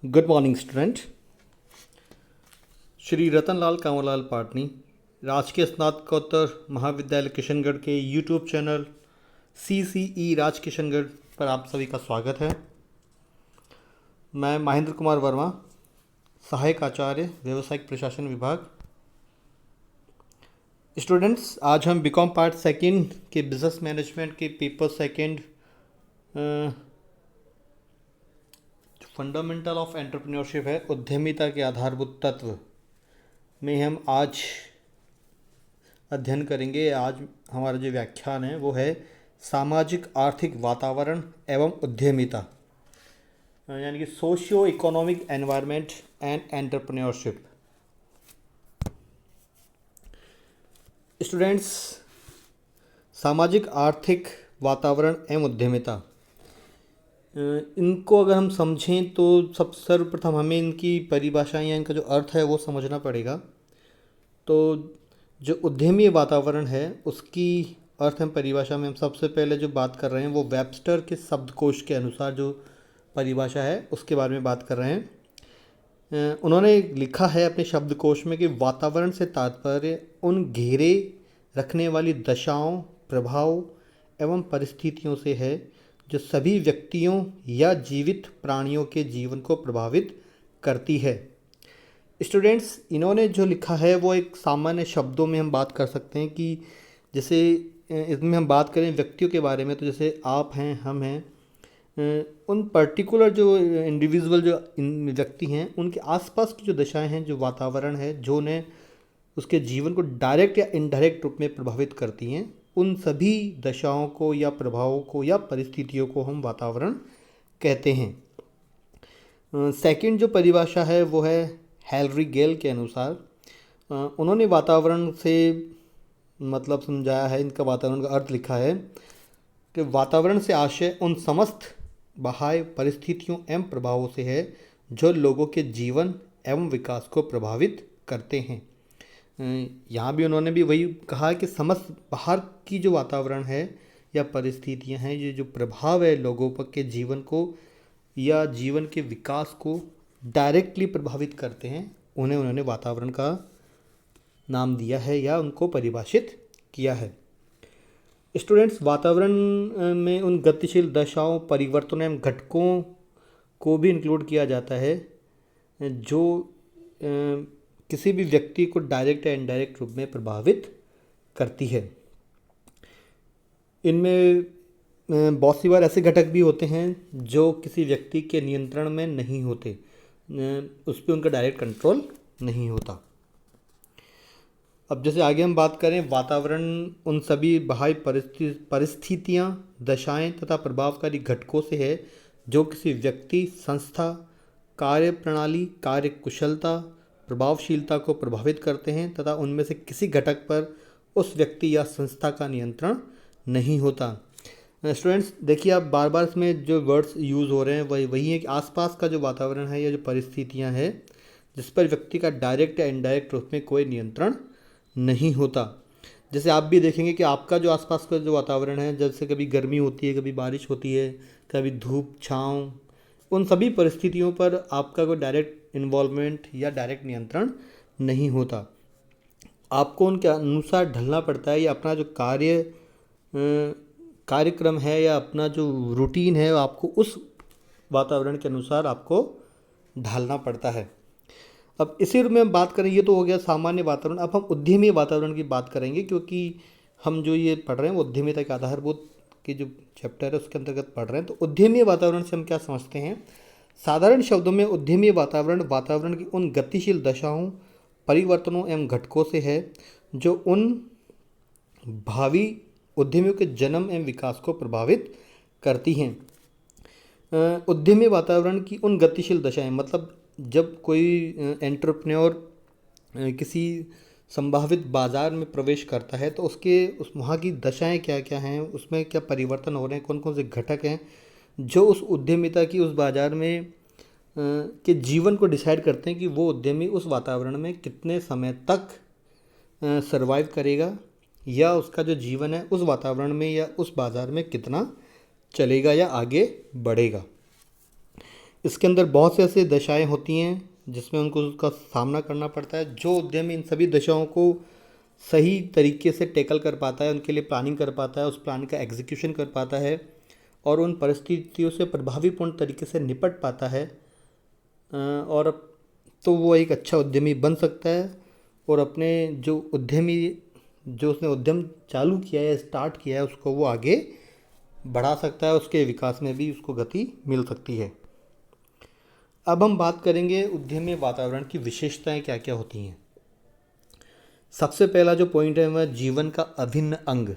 Good morning student. Shri Ratanlal Kanwarlal Patni Rajkiya Snatakottar Mahavidyalaya Kishangarh के YouTube channel CCE Raj Kishangarh पर आप सभी का स्वागत है। मैं महेंद्र कुमार वर्मा, सहायक आचार्य व्यावसायिक प्रशासन विभाग। स्टूडेंट्स, आज हम बीकॉम पार्ट सेकंड के बिजनेस मैनेजमेंट के paper second fundamental of entrepreneurship है, उद्यमिता के आधारभूत तत्व में हम आज अध्ययन करेंगे। आज हमारा जो व्याख्यान है वो है सामाजिक आर्थिक वातावरण एवं उद्यमिता, यानी कि socio economic environment and entrepreneurship. Students, सामाजिक आर्थिक वातावरण एवं उद्यमिता, इनको अगर हम समझें तो सर्वप्रथम हमें इनकी परिभाषाएं या इनका जो अर्थ है वो समझना पड़ेगा। तो जो उद्यमी वातावरण है उसकी अर्थ हम परिभाषा में हम सबसे पहले जो बात कर रहे हैं वो वेबस्टर के शब्दकोश के अनुसार जो परिभाषा है उसके बारे में बात कर रहे हैं। उन्होंने लिखा है अपने शब्दकोश में कि वातावरण से तात्पर्य उन घेरे रखने वाली दशाओं, प्रभाव एवं परिस्थितियों से है जो सभी व्यक्तियों या जीवित प्राणियों के जीवन को प्रभावित करती है। स्टूडेंट्स, इन्होंने जो लिखा है वो एक सामान्य शब्दों में हम बात कर सकते हैं कि जैसे इसमें हम बात करें व्यक्तियों के बारे में तो जैसे आप हैं, हम हैं, उन पर्टिकुलर जो इंडिविजुअल जो व्यक्ति हैं उनके आसपास की जो दशाएं हैं, जो वातावरण है, जो उन्हें उसके जीवन को डायरेक्ट या इनडायरेक्ट रूप में प्रभावित करती हैं, उन सभी दशाओं को या प्रभावों को या परिस्थितियों को हम वातावरण कहते हैं। सेकंड जो परिभाषा है वो है हेनरी गेल के अनुसार। उन्होंने वातावरण से मतलब समझाया है, इनका वातावरण का अर्थ लिखा है कि वातावरण से आशय उन समस्त बाह्य परिस्थितियों एवं प्रभावों से है जो लोगों के जीवन एवं विकास को प्रभावित करते हैं। यहाँ भी उन्होंने भी वही कहा कि समस्त बाहर की जो वातावरण है या परिस्थितियाँ हैं, ये जो प्रभाव है लोगों पर के जीवन को या जीवन के विकास को डायरेक्टली प्रभावित करते हैं, उन्हें उन्होंने वातावरण का नाम दिया है या उनको परिभाषित किया है। स्टूडेंट्स, वातावरण में उन गतिशील दशाओं, परिवर्तनों एवं घटकों को भी इंक्लूड किया जाता है जो किसी भी व्यक्ति को डायरेक्ट या इनडायरेक्ट रूप में प्रभावित करती है। इनमें बहुत सी बार ऐसे घटक भी होते हैं जो किसी व्यक्ति के नियंत्रण में नहीं होते, उस पर उनका डायरेक्ट कंट्रोल नहीं होता। अब जैसे आगे हम बात करें, वातावरण उन सभी बाह्य परिस्थितियाँ, दशाएं तथा प्रभावकारी घटकों से है जो किसी व्यक्ति, संस्था, कार्य प्रणाली, कार्य कुशलता, प्रभावशीलता को प्रभावित करते हैं तथा उनमें से किसी घटक पर उस व्यक्ति या संस्था का नियंत्रण नहीं होता। स्टूडेंट्स, देखिए आप बार बार इसमें जो वर्ड्स यूज़ हो रहे हैं वही है कि आसपास का जो वातावरण है या जो परिस्थितियां हैं जिस पर व्यक्ति का डायरेक्ट या इनडायरेक्ट रूप में कोई नियंत्रण नहीं होता। जैसे आप भी देखेंगे कि आपका जो आसपास का जो वातावरण है, जैसे कभी गर्मी होती है, कभी बारिश होती है, कभी धूप छाँव, उन सभी परिस्थितियों पर आपका कोई डायरेक्ट इन्वॉल्वमेंट या डायरेक्ट नियंत्रण नहीं होता। आपको उनके अनुसार ढलना पड़ता है या अपना जो कार्यक्रम है या अपना जो रूटीन है आपको उस वातावरण के अनुसार आपको ढालना पड़ता है। अब इसी में हम बात करें, ये तो हो गया सामान्य वातावरण। अब हम उद्यमी वातावरण की बात करेंगे क्योंकि हम जो ये पढ़ रहे हैं वो उद्यमिता के आधारभूत की जो चैप्टर है उसके अंतर्गत पढ़ रहे हैं। तो उद्यमी वातावरण से हम क्या समझते हैं? साधारण शब्दों में उद्यमी वातावरण वातावरण की उन गतिशील दशाओं, परिवर्तनों एवं घटकों से है जो उन भावी उद्यमियों के जन्म एवं विकास को प्रभावित करती हैं। उद्यमी वातावरण की उन गतिशील दशाएं, मतलब जब कोई एंटरप्रेन्योर किसी संभावित बाज़ार में प्रवेश करता है तो उस वहाँ की दशाएं क्या क्या हैं, उसमें क्या परिवर्तन हो रहे हैं, कौन कौन से घटक हैं जो उस उद्यमिता की उस बाज़ार में के जीवन को डिसाइड करते हैं कि वो उद्यमी उस वातावरण में कितने समय तक सरवाइव करेगा या उसका जो जीवन है उस वातावरण में या उस बाज़ार में कितना चलेगा या आगे बढ़ेगा। इसके अंदर बहुत से ऐसे दशाएं होती हैं जिसमें उनको उसका सामना करना पड़ता है। जो उद्यमी इन सभी दशाओं को सही तरीके से टैकल कर पाता है, उनके लिए प्लानिंग कर पाता है, उस प्लान का एग्जीक्यूशन कर पाता है और उन परिस्थितियों से प्रभावीपूर्ण तरीके से निपट पाता है, और तो वो एक अच्छा उद्यमी बन सकता है और अपने जो उसने उद्यम चालू किया है, स्टार्ट किया है, उसको वो आगे बढ़ा सकता है, उसके विकास में भी उसको गति मिल सकती है। अब हम बात करेंगे उद्यमी वातावरण की विशेषताएं क्या क्या होती हैं। सबसे पहला जो पॉइंट है वह जीवन का अभिन्न अंग।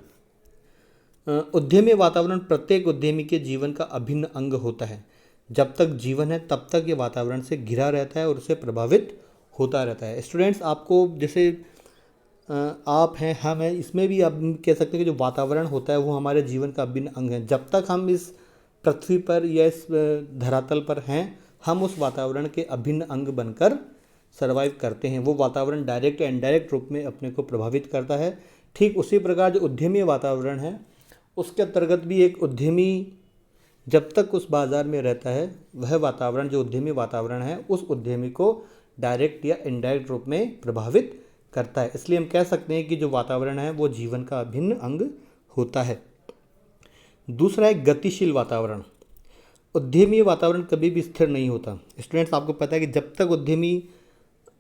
उद्यमी वातावरण प्रत्येक उद्यमी के जीवन का अभिन्न अंग होता है। जब तक जीवन है तब तक ये वातावरण से घिरा रहता है और उससे प्रभावित होता रहता है। स्टूडेंट्स, आपको जैसे आप हैं, हम हैं, इसमें भी आप कह सकते हैं कि जो वातावरण होता है वो हमारे जीवन का अभिन्न अंग है। जब तक हम इस पृथ्वी पर या इस धरातल पर हैं, हम उस वातावरण के अभिन्न अंग बनकर सर्वाइव करते हैं। वो वातावरण डायरेक्ट या इनडायरेक्ट रूप में अपने को प्रभावित करता है। ठीक उसी प्रकार जो उद्यमी वातावरण है, उसके अंतर्गत भी एक उद्यमी जब तक उस बाज़ार में रहता है, वह वातावरण जो उद्यमी वातावरण है उस उद्यमी को डायरेक्ट या इनडायरेक्ट रूप में प्रभावित करता है। इसलिए हम कह सकते हैं कि जो वातावरण है वो जीवन का अभिन्न अंग होता है। दूसरा है गतिशील वातावरण। उद्यमी वातावरण कभी भी स्थिर नहीं होता। स्टूडेंट्स, आपको पता है कि जब तक उद्यमी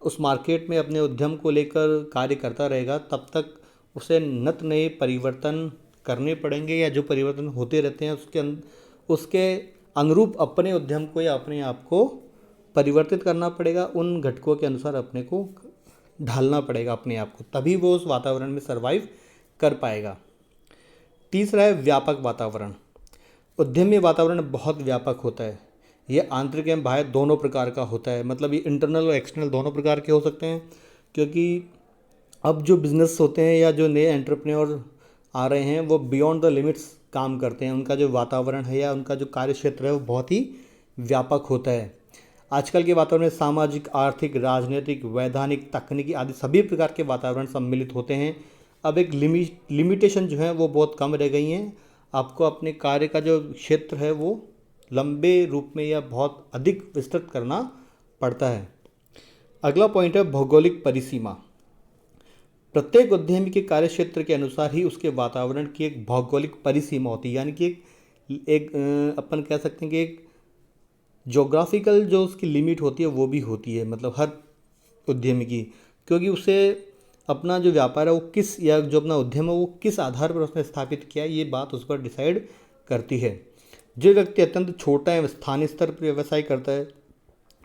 उस मार्केट में अपने उद्यम को लेकर कार्य करता रहेगा, तब तक उसे नित नए परिवर्तन करने पड़ेंगे, या जो परिवर्तन होते रहते हैं उसके अनुरूप अपने उद्यम को या अपने आप को परिवर्तित करना पड़ेगा। उन घटकों के अनुसार अपने को ढालना पड़ेगा अपने आप को, तभी वो उस वातावरण में सर्वाइव कर पाएगा। तीसरा है व्यापक वातावरण। उद्यमी वातावरण बहुत व्यापक होता है। ये आंतरिक एवं बाह्य दोनों प्रकार का होता है। मतलब ये इंटरनल और एक्सटर्नल दोनों प्रकार के हो सकते हैं, क्योंकि अब जो बिज़नेस होते हैं या जो नए एंटरप्रेन्योर आ रहे हैं वो बियॉन्ड द लिमिट्स काम करते हैं। उनका जो वातावरण है या उनका जो कार्य क्षेत्र है वो बहुत ही व्यापक होता है। आजकल के वातावरण में सामाजिक, आर्थिक, राजनीतिक, वैधानिक, तकनीकी आदि सभी प्रकार के वातावरण सम्मिलित होते हैं। अब एक लिमिटेशन जो है वो बहुत कम रह गई हैं। आपको अपने कार्य का जो क्षेत्र है वो लंबे रूप में या बहुत अधिक विस्तृत करना पड़ता है। अगला पॉइंट है भौगोलिक परिसीमा। प्रत्येक उद्यमी के कार्य क्षेत्र के अनुसार ही उसके वातावरण की एक भौगोलिक परिसीमा होती है, यानी कि एक अपन कह सकते हैं कि एक जोग्राफिकल जो उसकी लिमिट होती है वो भी होती है, मतलब हर उद्यमी की, क्योंकि उसे अपना जो व्यापार है वो किस, या जो अपना उद्यम है वो किस आधार पर उसने स्थापित किया है, ये बात उस पर डिसाइड करती है। जो व्यक्ति अत्यंत छोटा है, स्थानीय स्तर पर व्यवसाय करता है,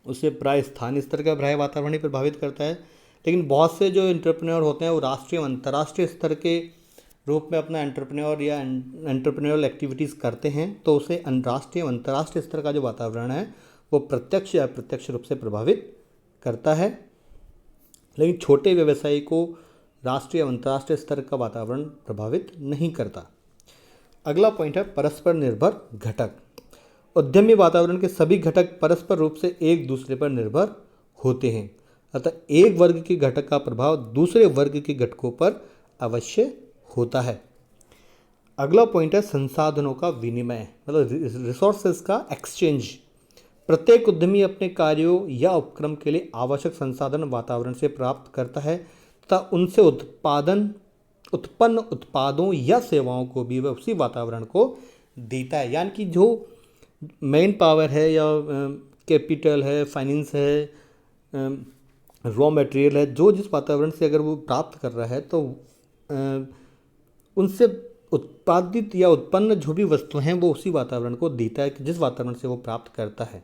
उसे प्राय स्थानीय स्तर का बाह्य वातावरण ही प्रभावित करता है। लेकिन बहुत से जो एंटरप्रेन्योर होते हैं वो राष्ट्रीय व अंतर्राष्ट्रीय स्तर के रूप में अपना एंटरप्रेन्योर या एंटरप्रेन्योरल एक्टिविटीज़ करते हैं, तो उसे राष्ट्रीय व अंतर्राष्ट्रीय स्तर का जो वातावरण है वो प्रत्यक्ष या अप्रत्यक्ष रूप से प्रभावित करता है। लेकिन छोटे व्यवसायी को राष्ट्रीय व अंतर्राष्ट्रीय स्तर का वातावरण प्रभावित नहीं करता। अगला पॉइंट है परस्पर निर्भर घटक। उद्यमी वातावरण के सभी घटक परस्पर रूप से एक दूसरे पर निर्भर होते हैं, अतः एक वर्ग के घटक का प्रभाव दूसरे वर्ग के घटकों पर अवश्य होता है। अगला पॉइंट है संसाधनों का विनिमय, मतलब रिसोर्सेज का एक्सचेंज। प्रत्येक उद्यमी अपने कार्यों या उपक्रम के लिए आवश्यक संसाधन वातावरण से प्राप्त करता है तथा उनसे उत्पन्न उत्पादों या सेवाओं को भी वह उसी वातावरण को देता है। यानी कि जो मेन पावर है या कैपिटल है, फाइनेंस है, रॉ मटेरियल है, जो जिस वातावरण से अगर वो प्राप्त कर रहा है तो उनसे उत्पादित या उत्पन्न जो भी वस्तुएं हैं वो उसी वातावरण को देता है जिस वातावरण से वो प्राप्त करता है।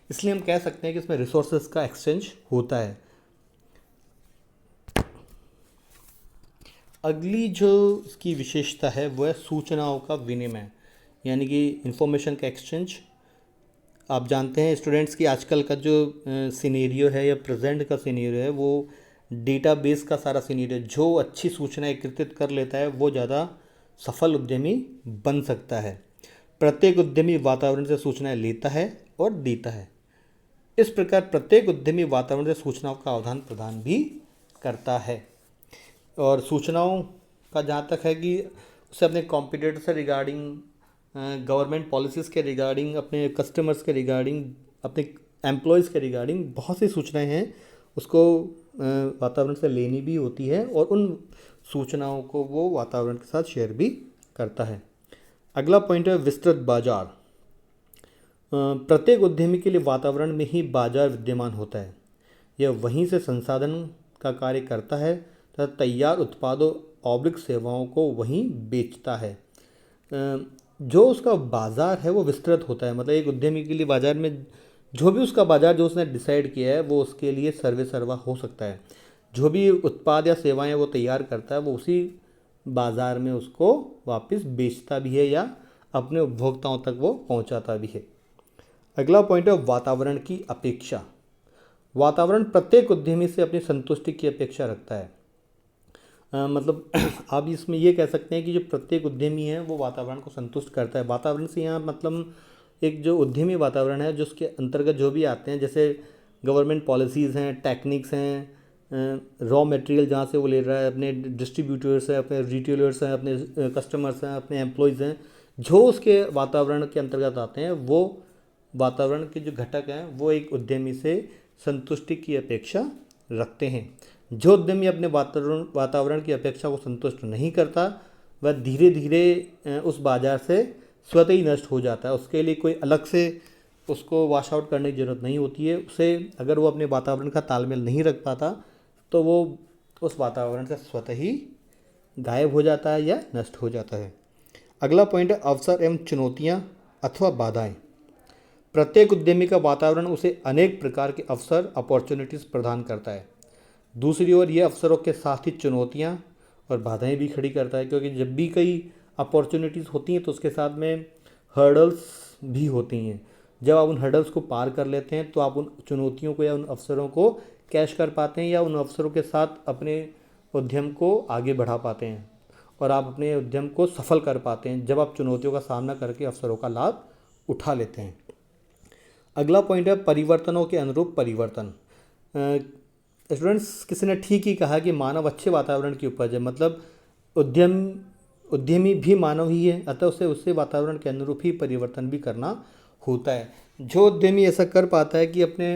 इसलिए हम कह सकते हैं कि इसमें रिसोर्सेज का एक्सचेंज होता है। अगली जो इसकी विशेषता है वह है सूचनाओं का विनिमय, यानी कि इंफॉर्मेशन का एक्सचेंज। आप जानते हैं स्टूडेंट्स कि आजकल का जो सिनेरियो है या प्रेजेंट का सिनेरियो है वो डेटाबेस का सारा सिनेरियो, जो अच्छी सूचना एकत्रित कर लेता है वो ज़्यादा सफल उद्यमी बन सकता है। प्रत्येक उद्यमी वातावरण से सूचनाएं लेता है और देता है। इस प्रकार प्रत्येक उद्यमी वातावरण से सूचनाओं का आदान प्रदान भी करता है। और सूचनाओं का जहाँ तक है कि उसे अपने कॉम्पिटिटर से रिगार्डिंग, गवर्नमेंट पॉलिसीज़ के रिगार्डिंग, अपने कस्टमर्स के रिगार्डिंग अपने एम्प्लॉयज़ के रिगार्डिंग बहुत सी सूचनाएं हैं उसको वातावरण से लेनी भी होती है और उन सूचनाओं को वो वातावरण के साथ शेयर भी करता है। अगला पॉइंट है विस्तृत बाजार। प्रत्येक उद्यमी के लिए वातावरण में ही बाजार विद्यमान होता है। यह वहीं से संसाधन का कार्य करता है तथा तैयार उत्पादों ऑब्लिक सेवाओं को वहीं बेचता है। जो उसका बाज़ार है वो विस्तृत होता है, मतलब एक उद्यमी के लिए बाज़ार में जो भी उसका बाज़ार जो उसने डिसाइड किया है वो उसके लिए सर्वे सर्वा हो सकता है। जो भी उत्पाद या सेवाएं वो तैयार करता है वो उसी बाज़ार में उसको वापस बेचता भी है या अपने उपभोक्ताओं तक वो पहुंचाता भी है। अगला पॉइंट है वातावरण की अपेक्षा। वातावरण प्रत्येक उद्यमी से अपनी संतुष्टि की अपेक्षा रखता है। मतलब आप इसमें ये कह सकते हैं कि जो प्रत्येक उद्यमी है वो वातावरण को संतुष्ट करता है। वातावरण से यहाँ मतलब एक जो उद्यमी वातावरण है जो उसके अंतर्गत जो भी आते हैं, जैसे गवर्नमेंट पॉलिसीज़ हैं, टेक्निक्स हैं, रॉ मटेरियल जहाँ से वो ले रहा है, अपने डिस्ट्रीब्यूटर्स हैं, अपने रिटेलर्स हैं, अपने कस्टमर्स हैं, अपने एम्प्लॉयज़ हैं, जो उसके वातावरण के अंतर्गत आते हैं वो वातावरण के जो घटक हैं वो एक उद्यमी से संतुष्टि की अपेक्षा रखते हैं। जो उद्यमी अपने वातावरण की अपेक्षा को संतुष्ट नहीं करता वह धीरे धीरे उस बाज़ार से स्वतः ही नष्ट हो जाता है। उसके लिए कोई अलग से उसको वॉश आउट करने की ज़रूरत नहीं होती है। उसे अगर वो अपने वातावरण का तालमेल नहीं रख पाता तो वो उस वातावरण से स्वतः ही गायब हो जाता है या नष्ट हो जाता है। अगला पॉइंट है अवसर एवं चुनौतियाँ अथवा बाधाएं। प्रत्येक उद्यमी का वातावरण उसे अनेक प्रकार के अवसर अपॉर्चुनिटीज़ प्रदान करता है। दूसरी ओर ये अवसरों के साथ ही चुनौतियाँ और बाधाएं भी खड़ी करता है, क्योंकि जब भी कई अपॉर्चुनिटीज़ होती हैं तो उसके साथ में हर्डल्स भी होती हैं। जब आप उन हर्डल्स को पार कर लेते हैं तो आप उन चुनौतियों को या उन अवसरों को कैश कर पाते हैं या उन अवसरों के साथ अपने उद्यम को आगे बढ़ा पाते हैं और आप अपने उद्यम को सफल कर पाते हैं जब आप चुनौतियों का सामना करके अवसरों का लाभ उठा लेते हैं। अगला पॉइंट है परिवर्तनों के अनुरूप परिवर्तन। स्टूडेंट्स, किसी ने ठीक ही कहा कि मानव अच्छे वातावरण की उपज है, मतलब उद्यमी भी मानव ही है, अतः उसे उससे वातावरण के अनुरूप ही परिवर्तन भी करना होता है। जो उद्यमी ऐसा कर पाता है कि अपने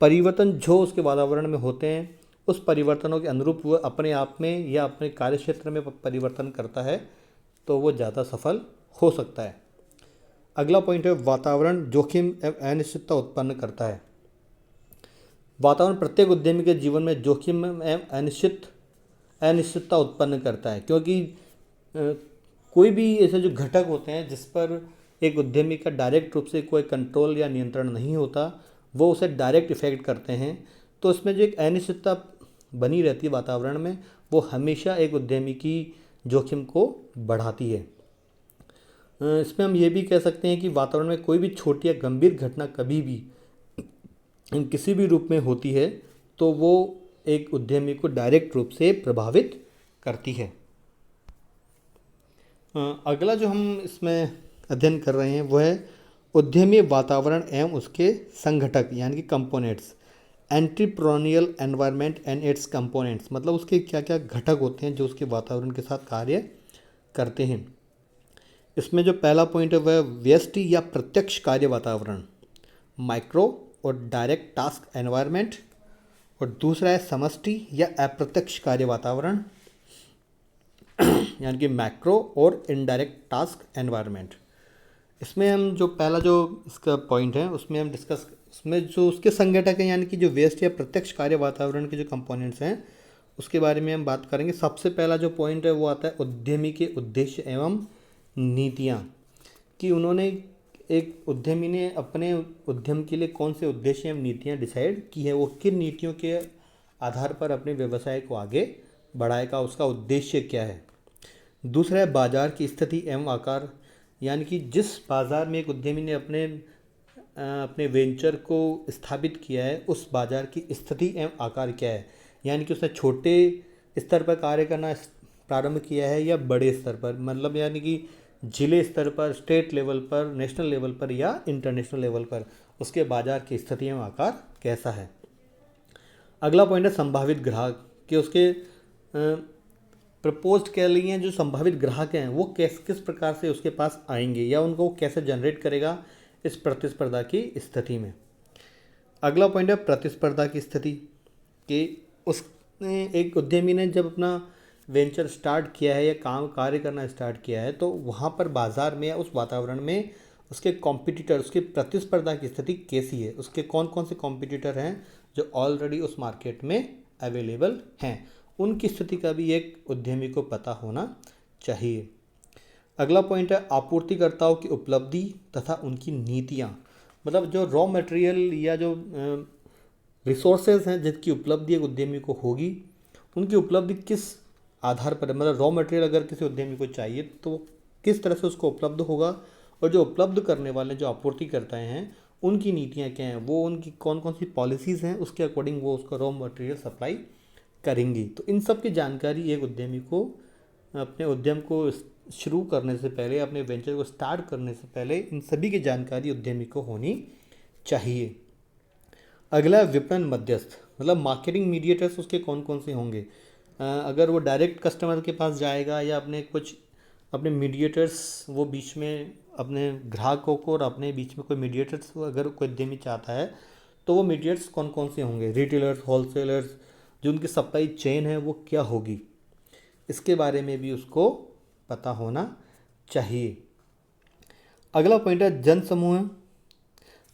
परिवर्तन जो उसके वातावरण में होते हैं उस परिवर्तनों के अनुरूप वह अपने आप में या अपने कार्यक्षेत्र में परिवर्तन करता है तो वो ज़्यादा सफल हो सकता है। अगला पॉइंट है वातावरण जोखिम एवं अनिश्चितता उत्पन्न करता है। वातावरण प्रत्येक उद्यमी के जीवन में जोखिम एवं अनिश्चितता उत्पन्न करता है, क्योंकि कोई भी ऐसे जो घटक होते हैं जिस पर एक उद्यमी का डायरेक्ट रूप से कोई कंट्रोल या नियंत्रण नहीं होता वो उसे डायरेक्ट इफेक्ट करते हैं। तो इसमें जो एक अनिश्चितता बनी रहती है वातावरण में वो हमेशा एक उद्यमी की जोखिम को बढ़ाती है। इसमें हम ये भी कह सकते हैं कि वातावरण में कोई भी छोटी या गंभीर घटना कभी भी किसी भी रूप में होती है तो वो एक उद्यमी को डायरेक्ट रूप से प्रभावित करती है। अगला जो हम इसमें अध्ययन कर रहे हैं वो है उद्यमी वातावरण एवं उसके संघटक यानी कि components. Entrepreneurial environment and it's components, मतलब उसके क्या क्या घटक होते हैं जो उसके वातावरण के साथ कार्य करते हैं। इसमें जो पहला पॉइंट है वह व्यष्टि या प्रत्यक्ष कार्य वातावरण, माइक्रो और डायरेक्ट टास्क एनवायरनमेंट, और दूसरा है समष्टि या अप्रत्यक्ष कार्य वातावरण यानी कि मैक्रो और इनडायरेक्ट टास्क एनवायरनमेंट। इसमें हम जो पहला जो इसका पॉइंट है उसमें हम डिस्कस, उसमें जो उसके संघटक हैं यानी कि जो व्यष्टि या प्रत्यक्ष कार्य वातावरण के जो कंपोनेंट्स हैं उसके बारे में हम बात करेंगे। सबसे पहला जो पॉइंट है वो आता है उद्यमी के उद्देश्य एवं नीतियाँ, कि उन्होंने एक उद्यमी ने अपने उद्यम के लिए कौन से उद्देश्य एवं नीतियाँ डिसाइड की है, वो किन नीतियों के आधार पर अपने व्यवसाय को आगे बढ़ाएगा, उसका उद्देश्य क्या है। दूसरा है बाजार की स्थिति एवं आकार, यानी कि जिस बाज़ार में एक उद्यमी ने अपने वेंचर को स्थापित किया है उस बाज़ार की स्थिति एवं आकार क्या है, यानी कि उसने छोटे स्तर पर कार्य करना प्रारंभ किया है या बड़े स्तर पर, मतलब यानी कि जिले स्तर पर, स्टेट लेवल पर, नेशनल लेवल पर या इंटरनेशनल लेवल पर उसके बाज़ार की स्थिति एवं आकार कैसा है। अगला पॉइंट है संभावित ग्राहक, कि उसके प्रपोज्ड के लिए जो संभावित ग्राहक हैं वो किस प्रकार से उसके पास आएंगे या उनको वो कैसे जनरेट करेगा इस प्रतिस्पर्धा की स्थिति में। अगला पॉइंट है प्रतिस्पर्धा की स्थिति, कि उसने एक उद्यमी ने जब अपना वेंचर स्टार्ट किया है या कार्य करना स्टार्ट किया है, तो वहाँ पर बाज़ार में या उस वातावरण में उसके कॉम्पिटिटर, उसकी प्रतिस्पर्धा की स्थिति कैसी है, उसके कौन कौन से कॉम्पिटिटर हैं जो ऑलरेडी उस मार्केट में अवेलेबल हैं, उनकी स्थिति का भी एक उद्यमी को पता होना चाहिए। अगला पॉइंट है आपूर्तिकर्ताओं की उपलब्धि तथा उनकी नीतियाँ। मतलब जो रॉ मटेरियल या जो रिसोर्सेज हैं जिनकी उपलब्धि एक उद्यमी को होगी, उनकी उपलब्धि किस आधार पर है, मतलब रॉ मटेरियल अगर किसी उद्यमी को चाहिए तो किस तरह से उसको उपलब्ध होगा, और जो उपलब्ध करने वाले जो आपूर्ति करते हैं उनकी नीतियाँ क्या हैं, वो उनकी कौन कौन सी पॉलिसीज़ हैं, उसके अकॉर्डिंग वो उसका रॉ मटेरियल सप्लाई करेंगी। तो इन सब की जानकारी एक उद्यमी को अपने उद्यम को शुरू करने से पहले, अपने वेंचर को स्टार्ट करने से पहले इन सभी की जानकारी उद्यमी को होनी चाहिए। अगला विपणन मध्यस्थ, मतलब मार्केटिंग मीडिएटर्स उसके कौन कौन से होंगे। अगर वो डायरेक्ट कस्टमर के पास जाएगा या अपने मीडिएटर्स वो बीच में अपने ग्राहकों को और अपने बीच में कोई मीडिएटर्स अगर कोई उद्यमी चाहता है, तो वो मीडिएटर्स कौन कौन से होंगे, रिटेलर्स, होलसेलर्स, जो उनकी सप्लाई चेन है वो क्या होगी, इसके बारे में भी उसको पता होना चाहिए। अगला पॉइंट है जनसमूह।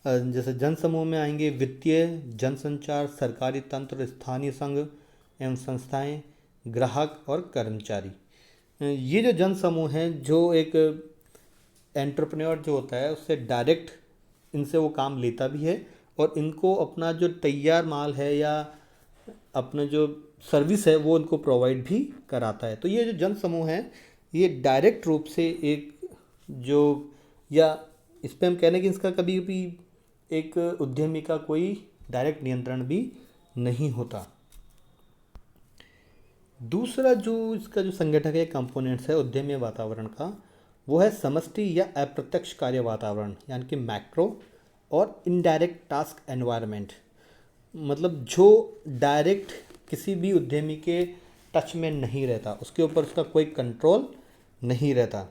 जैसे जनसमूह में आएंगे वित्तीय, जनसंचार, सरकारी तंत्र, स्थानीय संघ एवं संस्थाएं, ग्राहक और कर्मचारी। ये जो जनसमूह हैं, जो एक एंटरप्रेन्योर जो होता है उससे डायरेक्ट इनसे वो काम लेता भी है, और इनको अपना जो तैयार माल है या अपना जो सर्विस है वो उनको प्रोवाइड भी कराता है। तो ये जो जन समूह है ये डायरेक्ट रूप से एक जो, या इस पर हम कह रहे हैं कि इसका कभी भी एक उद्यमी का कोई डायरेक्ट नियंत्रण भी नहीं होता। दूसरा जो इसका जो संगठक है, कंपोनेंट्स है उद्यमी वातावरण का, वो है समष्टि या अप्रत्यक्ष कार्य वातावरण, यानी कि मैक्रो, और इनडायरेक्ट टास्क एनवायरनमेंट। मतलब जो डायरेक्ट किसी भी उद्यमी के टच में नहीं रहता, उसके ऊपर उसका कोई कंट्रोल नहीं रहता।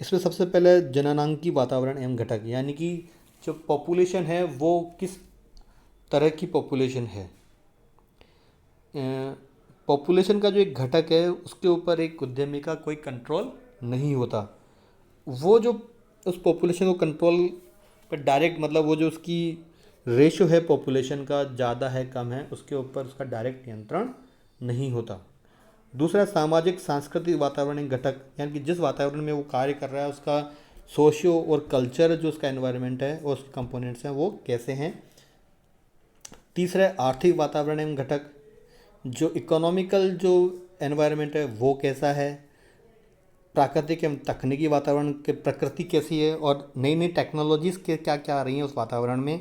इसमें सबसे पहले जननांगी वातावरण एवं घटक, यानी कि जो पॉपुलेशन है वो किस तरह की पॉपुलेशन है। पॉपुलेशन का जो एक घटक है उसके ऊपर एक उद्यमी का कोई कंट्रोल नहीं होता। वो जो उस पॉपुलेशन को कंट्रोल पर डायरेक्ट, मतलब वो जो उसकी रेशो है पॉपुलेशन का, ज़्यादा है कम है, उसके ऊपर उसका डायरेक्ट नियंत्रण नहीं होता। दूसरा सामाजिक सांस्कृतिक वातावरण घटक, यानी कि जिस वातावरण में वो कार्य कर रहा है उसका सोशियो और कल्चर जो उसका एनवायरनमेंट है और उसके कंपोनेंट्स हैं वो कैसे हैं। तीसरा आर्थिक वातावरण एवं घटक, जो इकोनॉमिकल जो एनवायरनमेंट है वो कैसा है। प्राकृतिक एवं तकनीकी वातावरण के प्रकृति कैसी है और नई नई टेक्नोलॉजीज़ के क्या क्या आ रही हैं उस वातावरण में।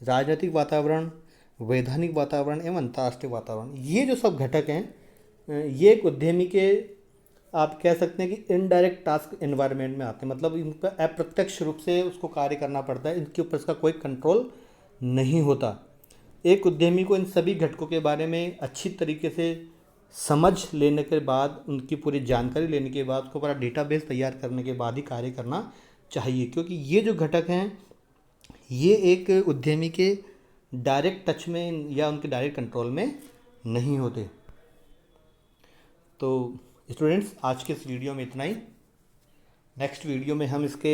राजनीतिक वातावरण, वैधानिक वातावरण एवं अंतर्राष्ट्रीय वातावरण, ये जो सब घटक हैं ये एक उद्यमी के, आप कह सकते हैं कि इनडायरेक्ट टास्क एनवायरनमेंट में आते हैं। मतलब इन पर अप्रत्यक्ष रूप से उसको कार्य करना पड़ता है, इनके ऊपर इसका कोई कंट्रोल नहीं होता। एक उद्यमी को इन सभी घटकों के बारे में अच्छी तरीके से समझ लेने के बाद, उनकी पूरी जानकारी लेने के बाद, उसको पूरा डेटाबेस तैयार करने के बाद ही कार्य करना चाहिए, क्योंकि ये जो घटक हैं ये एक उद्यमी के डायरेक्ट टच में या उनके डायरेक्ट कंट्रोल में नहीं होते। तो स्टूडेंट्स, आज के इस वीडियो में इतना ही। नेक्स्ट वीडियो में हम इसके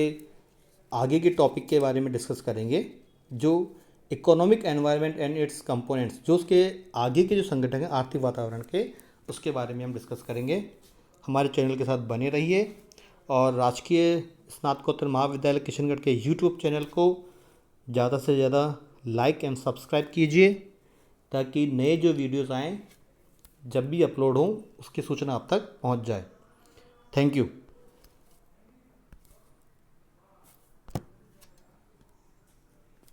आगे के टॉपिक के बारे में डिस्कस करेंगे, जो economic environment and it's components, जो उसके आगे के जो संगठन हैं आर्थिक वातावरण के, उसके बारे में हम डिस्कस करेंगे। हमारे चैनल के साथ बने रहिए और राजकीय स्नातकोत्तर महाविद्यालय किशनगढ़ के यूट्यूब चैनल को ज़्यादा से ज़्यादा लाइक एंड सब्सक्राइब कीजिए, ताकि नए जो वीडियोज़ आएँ जब भी अपलोड हों उसकी सूचना आप तक पहुंच जाए। Thank you.